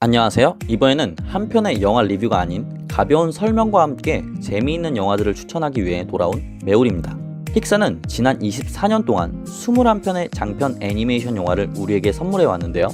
안녕하세요. 이번에는 한 편의 영화 리뷰가 아닌 가벼운 설명과 함께 재미있는 영화들을 추천하기 위해 돌아온 매울입니다. 픽사는 지난 24년 동안 21편의 장편 애니메이션 영화를 우리에게 선물해 왔는데요.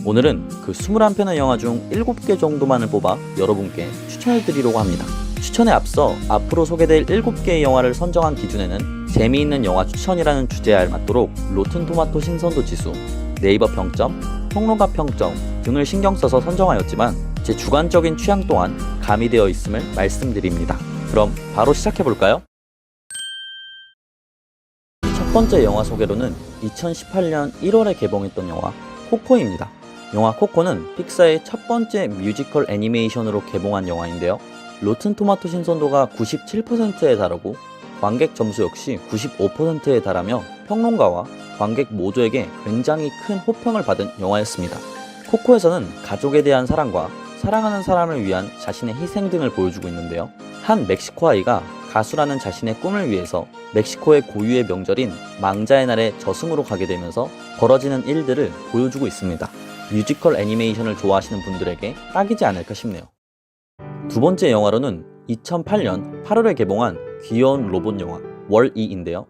오늘은 그 21편의 영화 중 7개 정도만을 뽑아 여러분께 추천해 드리려고 합니다. 추천에 앞서 앞으로 소개될 7개의 영화를 선정한 기준에는 재미있는 영화 추천이라는 주제에 알맞도록 로튼토마토 신선도 지수, 네이버 평점, 평론가 평점 등을 신경 써서 선정하였지만 제 주관적인 취향 또한 가미되어 있음을 말씀드립니다. 그럼 바로 시작해 볼까요? 첫 번째 영화 소개로는 2018년 1월에 개봉했던 영화 코코입니다. 영화 코코는 픽사의 첫 번째 뮤지컬 애니메이션으로 개봉한 영화인데요. 로튼토마토 신선도가 97%에 달하고 관객 점수 역시 95%에 달하며 평론가와 관객 모두에게 굉장히 큰 호평을 받은 영화였습니다. 코코에서는 가족에 대한 사랑과 사랑하는 사람을 위한 자신의 희생 등을 보여주고 있는데요. 한 멕시코 아이가 가수라는 자신의 꿈을 위해서 멕시코의 고유의 명절인 망자의 날에 저승으로 가게 되면서 벌어지는 일들을 보여주고 있습니다. 뮤지컬 애니메이션을 좋아하시는 분들에게 딱이지 않을까 싶네요. 두 번째 영화로는 2008년 8월에 개봉한 귀여운 로봇 영화 월이인데요.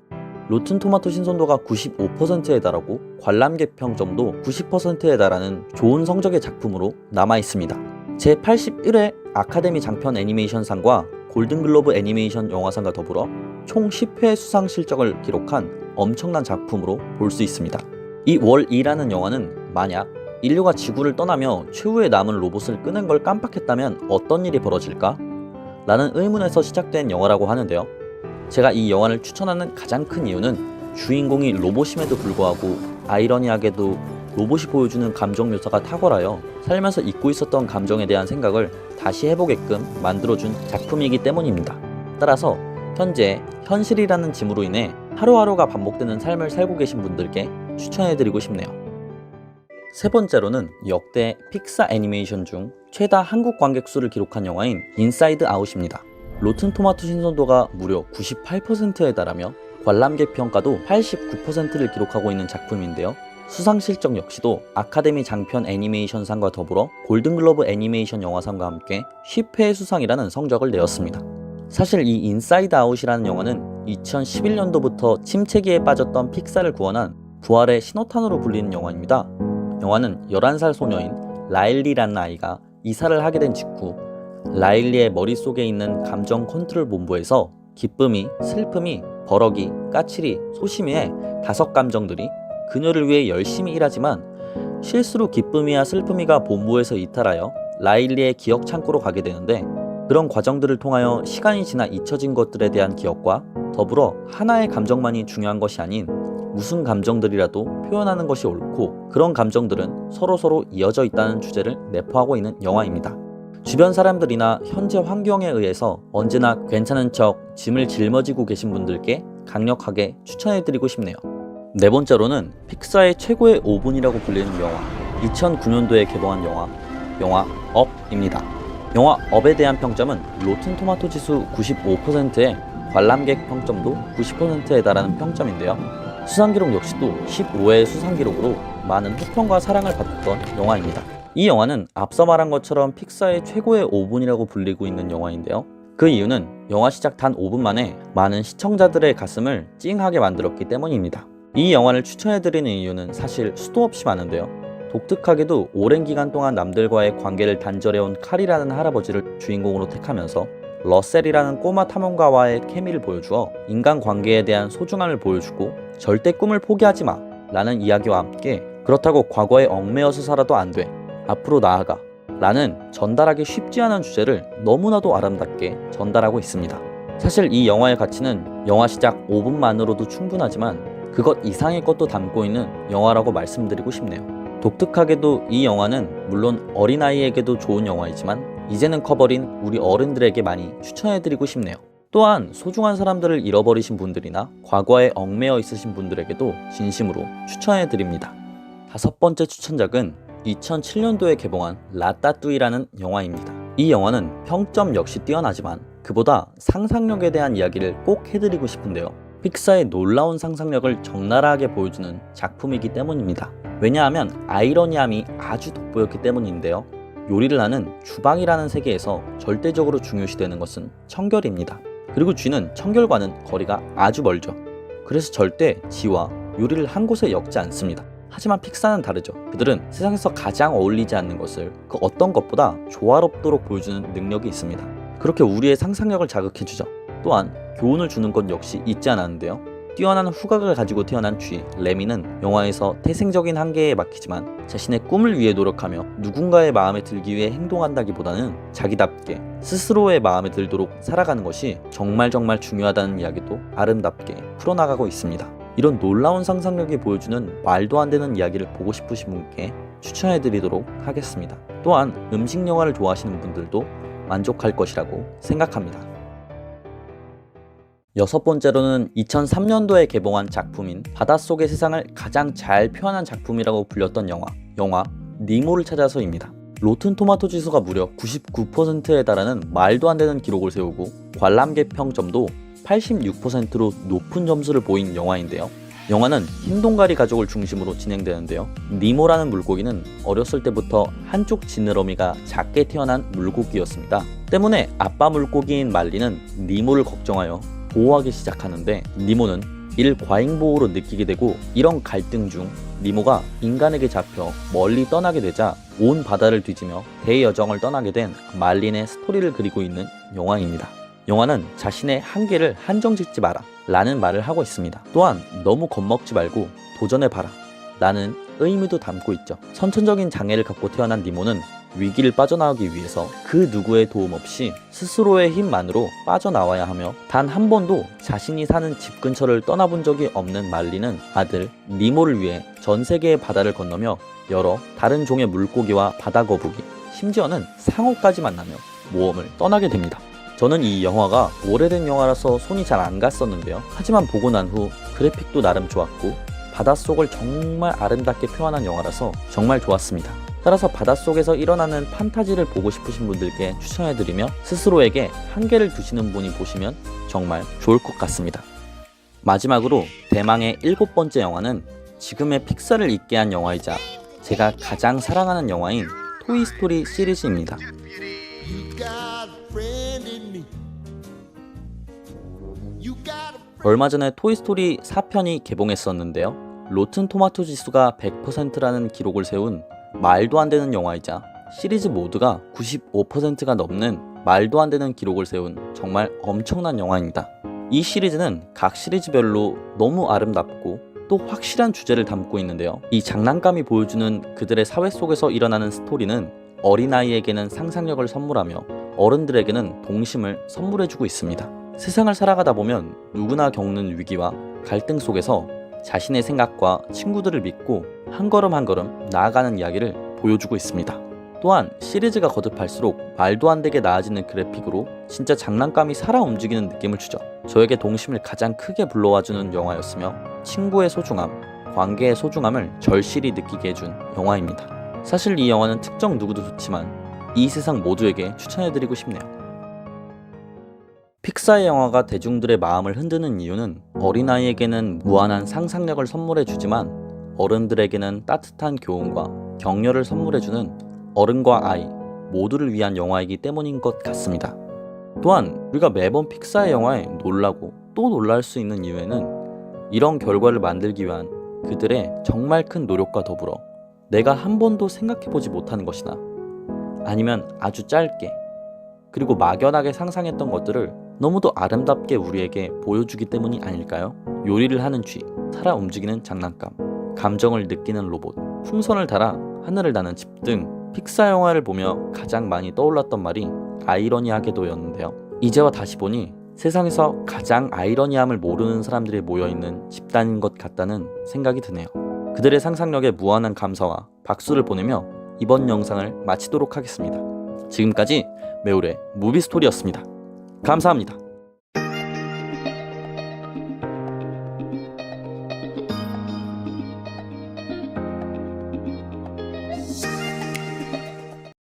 로튼토마토 신선도가 95%에 달하고 관람객 평점도 90%에 달하는 좋은 성적의 작품으로 남아있습니다. 제81회 아카데미 장편 애니메이션상과 골든글로브 애니메이션 영화상과 더불어 총 10회 수상 실적을 기록한 엄청난 작품으로 볼 수 있습니다. 이 월이라는 영화는 만약 인류가 지구를 떠나며 최후의 남은 로봇을 끄는 걸 깜빡했다면 어떤 일이 벌어질까? 라는 의문에서 시작된 영화라고 하는데요. 제가 이 영화를 추천하는 가장 큰 이유는 주인공이 로봇임에도 불구하고 아이러니하게도 로봇이 보여주는 감정 묘사가 탁월하여 살면서 잊고 있었던 감정에 대한 생각을 다시 해보게끔 만들어준 작품이기 때문입니다. 따라서 현재 현실이라는 짐으로 인해 하루하루가 반복되는 삶을 살고 계신 분들께 추천해드리고 싶네요. 세 번째로는 역대 픽사 애니메이션 중 최다 한국 관객 수를 기록한 영화인 인사이드 아웃입니다. 로튼토마토 신선도가 무려 98%에 달하며 관람객 평가도 89%를 기록하고 있는 작품인데요. 수상 실적 역시도 아카데미 장편 애니메이션상과 더불어 골든글로브 애니메이션 영화상과 함께 10회 수상이라는 성적을 내었습니다. 사실 이 인사이드 아웃이라는 영화는 2011년도부터 침체기에 빠졌던 픽사를 구원한 부활의 신호탄으로 불리는 영화입니다. 영화는 11살 소녀인 라일리라는 아이가 이사를 하게 된 직후 라일리의 머릿속에 있는 감정 컨트롤 본부에서 기쁨이, 슬픔이, 버럭이, 까칠이, 소심이의 5감정들이 그녀를 위해 열심히 일하지만 실수로 기쁨이와 슬픔이가 본부에서 이탈하여 라일리의 기억 창고로 가게 되는데 그런 과정들을 통하여 시간이 지나 잊혀진 것들에 대한 기억과 더불어 하나의 감정만이 중요한 것이 아닌 무슨 감정들이라도 표현하는 것이 옳고 그런 감정들은 서로서로 이어져 있다는 주제를 내포하고 있는 영화입니다. 주변 사람들이나 현재 환경에 의해서 언제나 괜찮은 척 짐을 짊어지고 계신 분들께 강력하게 추천해드리고 싶네요. 네 번째로는 픽사의 최고의 5분이라고 불리는 영화 2009년도에 개봉한 영화 업입니다. 영화 업에 대한 평점은 로튼토마토 지수 95%에 관람객 평점도 90%에 달하는 평점인데요. 수상기록 역시도 15회의 수상기록으로 많은 호평과 사랑을 받았던 영화입니다. 이 영화는 앞서 말한 것처럼 픽사의 최고의 5분이라고 불리고 있는 영화인데요. 그 이유는 영화 시작 단 5분 만에 많은 시청자들의 가슴을 찡하게 만들었기 때문입니다. 이 영화를 추천해드리는 이유는 사실 수도 없이 많은데요. 독특하게도 오랜 기간 동안 남들과의 관계를 단절해온 칼이라는 할아버지를 주인공으로 택하면서 러셀이라는 꼬마 탐험가와의 케미를 보여주어 인간관계에 대한 소중함을 보여주고 절대 꿈을 포기하지 마 라는 이야기와 함께 그렇다고 과거에 얽매여서 살아도 안 돼 앞으로 나아가 라는 전달하기 쉽지 않은 주제를 너무나도 아름답게 전달하고 있습니다. 사실 이 영화의 가치는 영화 시작 5분만으로도 충분하지만 그것 이상의 것도 담고 있는 영화라고 말씀드리고 싶네요. 독특하게도 이 영화는 물론 어린아이에게도 좋은 영화이지만 이제는 커버린 우리 어른들에게 많이 추천해드리고 싶네요. 또한 소중한 사람들을 잃어버리신 분들이나 과거에 얽매여 있으신 분들에게도 진심으로 추천해드립니다. 다섯 번째 추천작은 2007년도에 개봉한 라따뚜이라는 영화입니다. 이 영화는 평점 역시 뛰어나지만 그보다 상상력에 대한 이야기를 꼭 해드리고 싶은데요. 픽사의 놀라운 상상력을 적나라하게 보여주는 작품이기 때문입니다. 왜냐하면 아이러니함이 아주 돋보였기 때문인데요. 요리를 하는 주방이라는 세계에서 절대적으로 중요시되는 것은 청결입니다. 그리고 쥐는 청결과는 거리가 아주 멀죠. 그래서 절대 쥐와 요리를 한 곳에 엮지 않습니다. 하지만 픽사는 다르죠. 그들은 세상에서 가장 어울리지 않는 것을 그 어떤 것보다 조화롭도록 보여주는 능력이 있습니다. 그렇게 우리의 상상력을 자극해주죠. 또한 교훈을 주는 것 역시 잊지 않았는데요. 뛰어난 후각을 가지고 태어난 쥐 레미는 영화에서 태생적인 한계에 막히지만 자신의 꿈을 위해 노력하며 누군가의 마음에 들기 위해 행동한다기보다는 자기답게 스스로의 마음에 들도록 살아가는 것이 정말 중요하다는 이야기도 아름답게 풀어나가고 있습니다. 이런 놀라운 상상력이 보여주는 말도 안 되는 이야기를 보고 싶으신 분께 추천해드리도록 하겠습니다. 또한 음식 영화를 좋아하시는 분들도 만족할 것이라고 생각합니다. 여섯 번째로는 2003년도에 개봉한 작품인 바닷속의 세상을 가장 잘 표현한 작품이라고 불렸던 영화 니모를 찾아서입니다. 로튼 토마토 지수가 무려 99%에 달하는 말도 안 되는 기록을 세우고 관람객 평점도 86%로 높은 점수를 보인 영화인데요. 영화는 흰동가리 가족을 중심으로 진행되는데요. 니모라는 물고기는 어렸을 때부터 한쪽 지느러미가 작게 태어난 물고기였습니다. 때문에 아빠 물고기인 말리는 니모를 걱정하여 보호하기 시작하는데 니모는 이를 과잉보호로 느끼게 되고 이런 갈등 중 니모가 인간에게 잡혀 멀리 떠나게 되자 온 바다를 뒤지며 대여정을 떠나게 된 말린의 스토리를 그리고 있는 영화입니다. 영화는 자신의 한계를 한정짓지 마라 라는 말을 하고 있습니다. 또한 너무 겁먹지 말고 도전해봐라 라는 의미도 담고 있죠. 선천적인 장애를 갖고 태어난 니모는 위기를 빠져나오기 위해서 그 누구의 도움 없이 스스로의 힘만으로 빠져나와야 하며 단 한 번도 자신이 사는 집 근처를 떠나본 적이 없는 말리는 아들 니모를 위해 전 세계의 바다를 건너며 여러 다른 종의 물고기와 바다거북이 심지어는 상어까지 만나며 모험을 떠나게 됩니다. 저는 이 영화가 오래된 영화라서 손이 잘 안 갔었는데요. 하지만 보고 난 후 그래픽도 나름 좋았고 바닷속을 정말 아름답게 표현한 영화라서 정말 좋았습니다. 따라서 바닷속에서 일어나는 판타지를 보고 싶으신 분들께 추천해드리며 스스로에게 한계를 두시는 분이 보시면 정말 좋을 것 같습니다. 마지막으로 대망의 7번째 영화는 지금의 픽사를 잊게 한 영화이자 제가 가장 사랑하는 영화인 토이스토리 시리즈입니다. 얼마 전에 토이스토리 4편이 개봉했었는데요. 로튼 토마토 지수가 100%라는 기록을 세운 말도 안 되는 영화이자 시리즈 모두가 95%가 넘는 말도 안 되는 기록을 세운 정말 엄청난 영화입니다. 이 시리즈는 각 시리즈별로 너무 아름답고 또 확실한 주제를 담고 있는데요. 이 장난감이 보여주는 그들의 사회 속에서 일어나는 스토리는 어린아이에게는 상상력을 선물하며 어른들에게는 동심을 선물해주고 있습니다. 세상을 살아가다 보면 누구나 겪는 위기와 갈등 속에서 자신의 생각과 친구들을 믿고 한 걸음 한 걸음 나아가는 이야기를 보여주고 있습니다. 또한 시리즈가 거듭할수록 말도 안 되게 나아지는 그래픽으로 진짜 장난감이 살아 움직이는 느낌을 주죠. 저에게 동심을 가장 크게 불러와주는 영화였으며 친구의 소중함, 관계의 소중함을 절실히 느끼게 해준 영화입니다. 사실 이 영화는 특정 누구도 좋지만 이 세상 모두에게 추천해드리고 싶네요. 픽사의 영화가 대중들의 마음을 흔드는 이유는 어린아이에게는 무한한 상상력을 선물해주지만 어른들에게는 따뜻한 교훈과 격려를 선물해주는 어른과 아이 모두를 위한 영화이기 때문인 것 같습니다. 또한 우리가 매번 픽사의 영화에 놀라고 또 놀랄 수 있는 이유에는 이런 결과를 만들기 위한 그들의 정말 큰 노력과 더불어 내가 한 번도 생각해보지 못하는 것이나 아니면 아주 짧게 그리고 막연하게 상상했던 것들을 너무도 아름답게 우리에게 보여주기 때문이 아닐까요? 요리를 하는 쥐, 살아 움직이는 장난감, 감정을 느끼는 로봇, 풍선을 달아 하늘을 나는 집 등 픽사 영화를 보며 가장 많이 떠올랐던 말이 아이러니하게도였는데요. 이제와 다시 보니 세상에서 가장 아이러니함을 모르는 사람들이 모여있는 집단인 것 같다는 생각이 드네요. 그들의 상상력에 무한한 감사와 박수를 보내며 이번 영상을 마치도록 하겠습니다. 지금까지 매울의 무비스토리였습니다. 감사합니다.